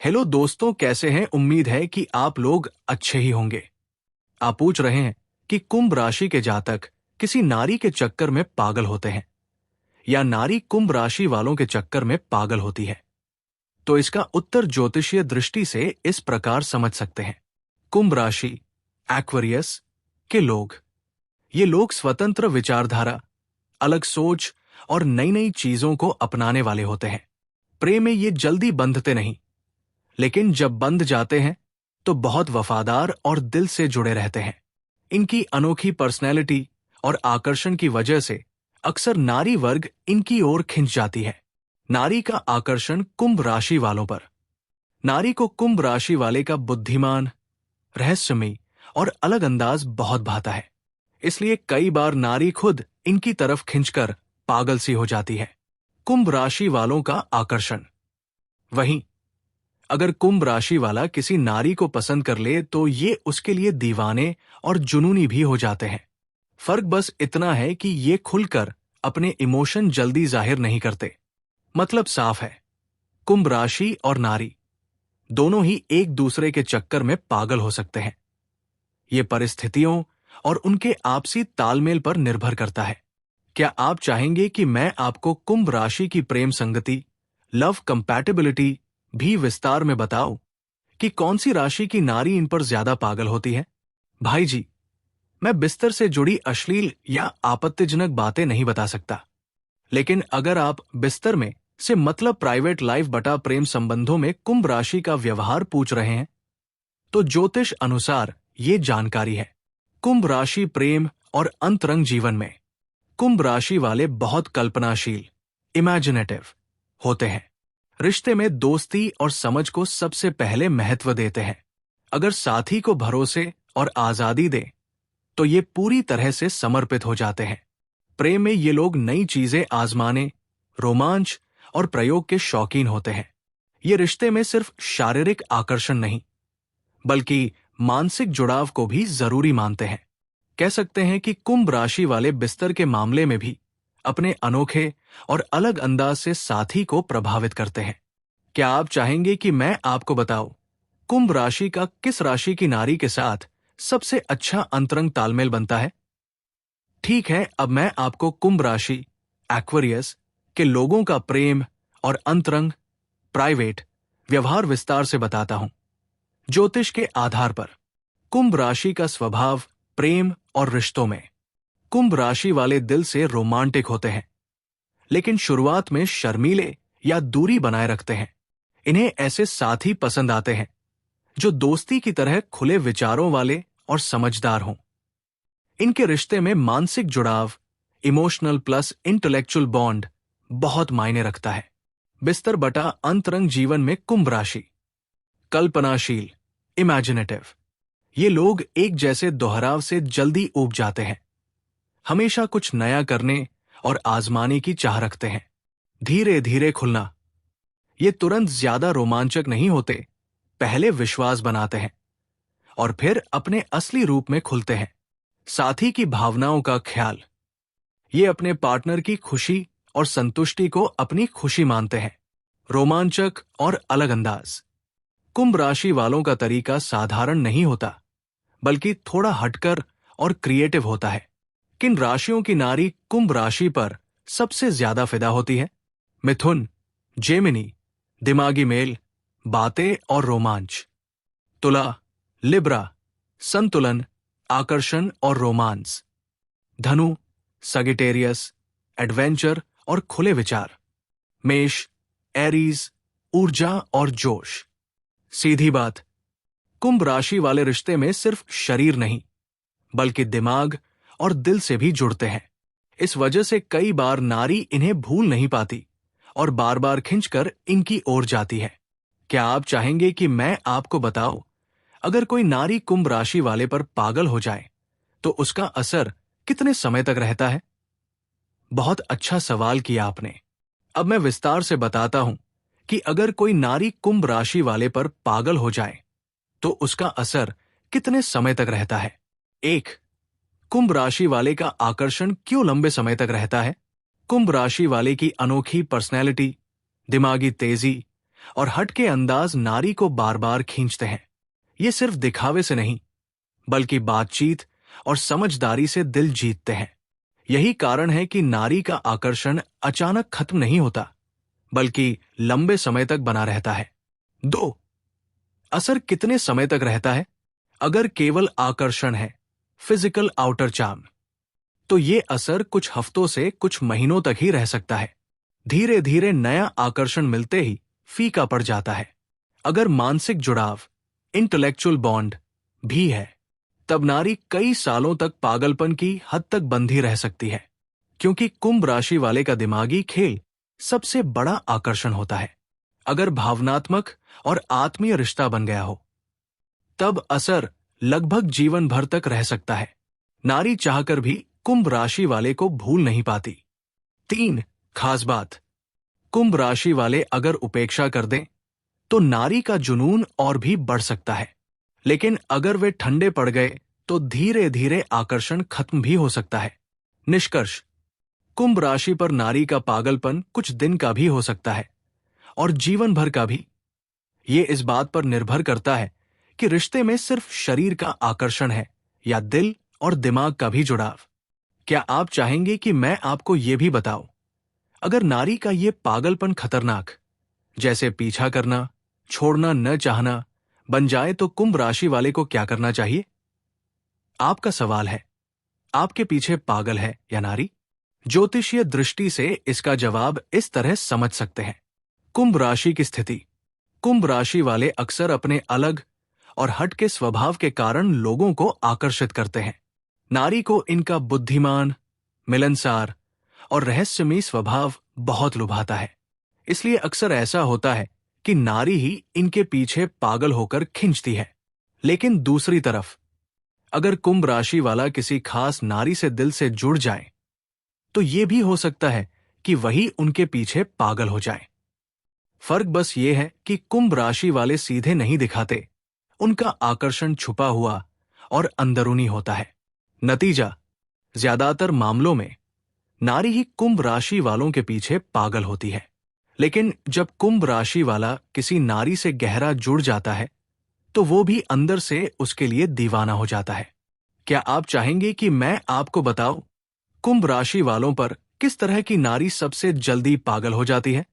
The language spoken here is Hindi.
हेलो दोस्तों, कैसे हैं? उम्मीद है कि आप लोग अच्छे ही होंगे। आप पूछ रहे हैं कि कुंभ राशि के जातक किसी नारी के चक्कर में पागल होते हैं या नारी कुंभ राशि वालों के चक्कर में पागल होती है। तो इसका उत्तर ज्योतिषीय दृष्टि से इस प्रकार समझ सकते हैं। कुंभ राशि एक्वेरियस के लोग, ये लोग स्वतंत्र विचारधारा, अलग सोच और नई नई चीजों को अपनाने वाले होते हैं। प्रेम में ये जल्दी बंधते नहीं, लेकिन जब बंध जाते हैं तो बहुत वफादार और दिल से जुड़े रहते हैं। इनकी अनोखी पर्सनैलिटी और आकर्षण की वजह से अक्सर नारी वर्ग इनकी ओर खिंच जाती है। नारी का आकर्षण कुंभ राशि वालों पर। नारी को कुंभ राशि वाले का बुद्धिमान, रहस्यमयी और अलग अंदाज बहुत भाता है। इसलिए कई बार नारी खुद इनकी तरफ खिंचकर पागल सी हो जाती है। कुंभ राशि वालों का आकर्षण। वहीं अगर कुंभ राशि वाला किसी नारी को पसंद कर ले तो ये उसके लिए दीवाने और जुनूनी भी हो जाते हैं। फर्क बस इतना है कि ये खुलकर अपने इमोशन जल्दी जाहिर नहीं करते। मतलब साफ है, कुंभ राशि और नारी दोनों ही एक दूसरे के चक्कर में पागल हो सकते हैं। ये परिस्थितियों और उनके आपसी तालमेल पर निर्भर करता है। क्या आप चाहेंगे कि मैं आपको कुंभ राशि की प्रेम संगति, लव कंपैटिबिलिटी भी विस्तार में बताऊं कि कौन सी राशि की नारी इन पर ज्यादा पागल होती है? भाई जी, मैं बिस्तर से जुड़ी अश्लील या आपत्तिजनक बातें नहीं बता सकता, लेकिन अगर आप बिस्तर में से मतलब प्राइवेट लाइफ बटा प्रेम संबंधों में कुंभ राशि का व्यवहार पूछ रहे हैं, तो ज्योतिष अनुसार ये जानकारी है। कुंभ राशि प्रेम और अंतरंग जीवन में कुंभ राशि वाले बहुत कल्पनाशील, इमेजिनेटिव होते हैं। रिश्ते में दोस्ती और समझ को सबसे पहले महत्व देते हैं। अगर साथी को भरोसे और आजादी दे तो ये पूरी तरह से समर्पित हो जाते हैं। प्रेम में ये लोग नई चीजें आजमाने, रोमांच और प्रयोग के शौकीन होते हैं। ये रिश्ते में सिर्फ शारीरिक आकर्षण नहीं, बल्कि मानसिक जुड़ाव को भी जरूरी मानते हैं। कह सकते हैं कि कुंभ राशि वाले बिस्तर के मामले में भी अपने अनोखे और अलग अंदाज से साथी को प्रभावित करते हैं। क्या आप चाहेंगे कि मैं आपको बताऊं कुंभ राशि का किस राशि की नारी के साथ सबसे अच्छा अंतरंग तालमेल बनता है? ठीक है, अब मैं आपको कुंभ राशि एक्वेरियस के लोगों का प्रेम और अंतरंग, प्राइवेट व्यवहार विस्तार से बताता हूं। ज्योतिष के आधार पर कुंभ राशि का स्वभाव प्रेम और रिश्तों में। कुंभ राशि वाले दिल से रोमांटिक होते हैं, लेकिन शुरुआत में शर्मीले या दूरी बनाए रखते हैं। इन्हें ऐसे साथी पसंद आते हैं जो दोस्ती की तरह खुले विचारों वाले और समझदार हों। इनके रिश्ते में मानसिक जुड़ाव, इमोशनल प्लस इंटेलेक्चुअल बॉन्ड बहुत मायने रखता है। बिस्तर बटा अंतरंग जीवन में कुंभ राशि कल्पनाशील, इमेजिनेटिव। ये लोग एक जैसे दोहराव से जल्दी ऊब जाते हैं। हमेशा कुछ नया करने और आजमाने की चाह रखते हैं। धीरे धीरे खुलना। ये तुरंत ज्यादा रोमांचक नहीं होते, पहले विश्वास बनाते हैं और फिर अपने असली रूप में खुलते हैं। साथी की भावनाओं का ख्याल। ये अपने पार्टनर की खुशी और संतुष्टि को अपनी खुशी मानते हैं। रोमांचक और अलग अंदाज। कुंभ राशि वालों का तरीका साधारण नहीं होता, बल्कि थोड़ा हटकर और क्रिएटिव होता है। किन राशियों की नारी कुंभ राशि पर सबसे ज्यादा फिदा होती है? मिथुन, जेमिनी, दिमागी मेल, बातें और रोमांच। तुला, लिब्रा, संतुलन, आकर्षण और रोमांस। धनु, सगिटेरियस, एडवेंचर और खुले विचार। मेष, एरीज, ऊर्जा और जोश। सीधी बात, कुंभ राशि वाले रिश्ते में सिर्फ शरीर नहीं, बल्कि दिमाग और दिल से भी जुड़ते हैं। इस वजह से कई बार नारी इन्हें भूल नहीं पाती और बार बार खिंचकर इनकी ओर जाती है। क्या आप चाहेंगे कि मैं आपको बताऊं, अगर कोई नारी कुंभ राशि वाले पर पागल हो जाए तो उसका असर कितने समय तक रहता है? बहुत अच्छा सवाल किया आपने। अब मैं विस्तार से बताता हूं कि अगर कोई नारी कुंभ राशि वाले पर पागल हो जाए तो उसका असर कितने समय तक रहता है। 1. कुंभ राशि वाले का आकर्षण क्यों लंबे समय तक रहता है? कुंभ राशि वाले की अनोखी पर्सनैलिटी, दिमागी तेजी और हट के अंदाज नारी को बार बार खींचते हैं। ये सिर्फ दिखावे से नहीं, बल्कि बातचीत और समझदारी से दिल जीतते हैं। यही कारण है कि नारी का आकर्षण अचानक खत्म नहीं होता, बल्कि लंबे समय तक बना रहता है। 2. असर कितने समय तक रहता है? अगर केवल आकर्षण है, फिजिकल आउटर चार्म, तो ये असर कुछ हफ्तों से कुछ महीनों तक ही रह सकता है। धीरे धीरे नया आकर्षण मिलते ही फीका पड़ जाता है। अगर मानसिक जुड़ाव, इंटेलेक्चुअल बॉन्ड भी है, तब नारी कई सालों तक पागलपन की हद तक बंधी रह सकती है, क्योंकि कुंभ राशि वाले का दिमागी खेल सबसे बड़ा आकर्षण होता है। अगर भावनात्मक और आत्मीय रिश्ता बन गया हो, तब असर लगभग जीवन भर तक रह सकता है। नारी चाहकर भी कुंभ राशि वाले को भूल नहीं पाती। 3. खास बात, कुंभ राशि वाले अगर उपेक्षा कर दें, तो नारी का जुनून और भी बढ़ सकता है। लेकिन अगर वे ठंडे पड़ गए, तो धीरे धीरे आकर्षण खत्म भी हो सकता है। निष्कर्ष, कुंभ राशि पर नारी का पागलपन कुछ दिन का भी हो सकता है और जीवन भर का भी। ये इस बात पर निर्भर करता है कि रिश्ते में सिर्फ शरीर का आकर्षण है या दिल और दिमाग का भी जुड़ाव। क्या आप चाहेंगे कि मैं आपको ये भी बताऊं, अगर नारी का ये पागलपन खतरनाक, जैसे पीछा करना, छोड़ना न चाहना, बन जाए, तो कुंभ राशि वाले को क्या करना चाहिए? आपका सवाल है, आपके पीछे पागल है या नारी? ज्योतिषीय दृष्टि से इसका जवाब इस तरह समझ सकते हैं। कुंभ राशि की स्थिति, कुंभ राशि वाले अक्सर अपने अलग और हटके स्वभाव के कारण लोगों को आकर्षित करते हैं। नारी को इनका बुद्धिमान, मिलनसार और रहस्यमयी स्वभाव बहुत लुभाता है। इसलिए अक्सर ऐसा होता है कि नारी ही इनके पीछे पागल होकर खींचती है। लेकिन दूसरी तरफ, अगर कुंभ राशि वाला किसी खास नारी से दिल से जुड़ जाए, तो ये भी हो सकता है कि वही उनके पीछे पागल हो जाए। फर्क बस ये है कि कुंभ राशि वाले सीधे नहीं दिखाते, उनका आकर्षण छुपा हुआ और अंदरूनी होता है। नतीजा, ज्यादातर मामलों में नारी ही कुंभ राशि वालों के पीछे पागल होती है। लेकिन जब कुंभ राशि वाला किसी नारी से गहरा जुड़ जाता है, तो वो भी अंदर से उसके लिए दीवाना हो जाता है। क्या आप चाहेंगे कि मैं आपको बताऊं, कुंभ राशि वालों पर किस तरह की नारी सबसे जल्दी पागल हो जाती है?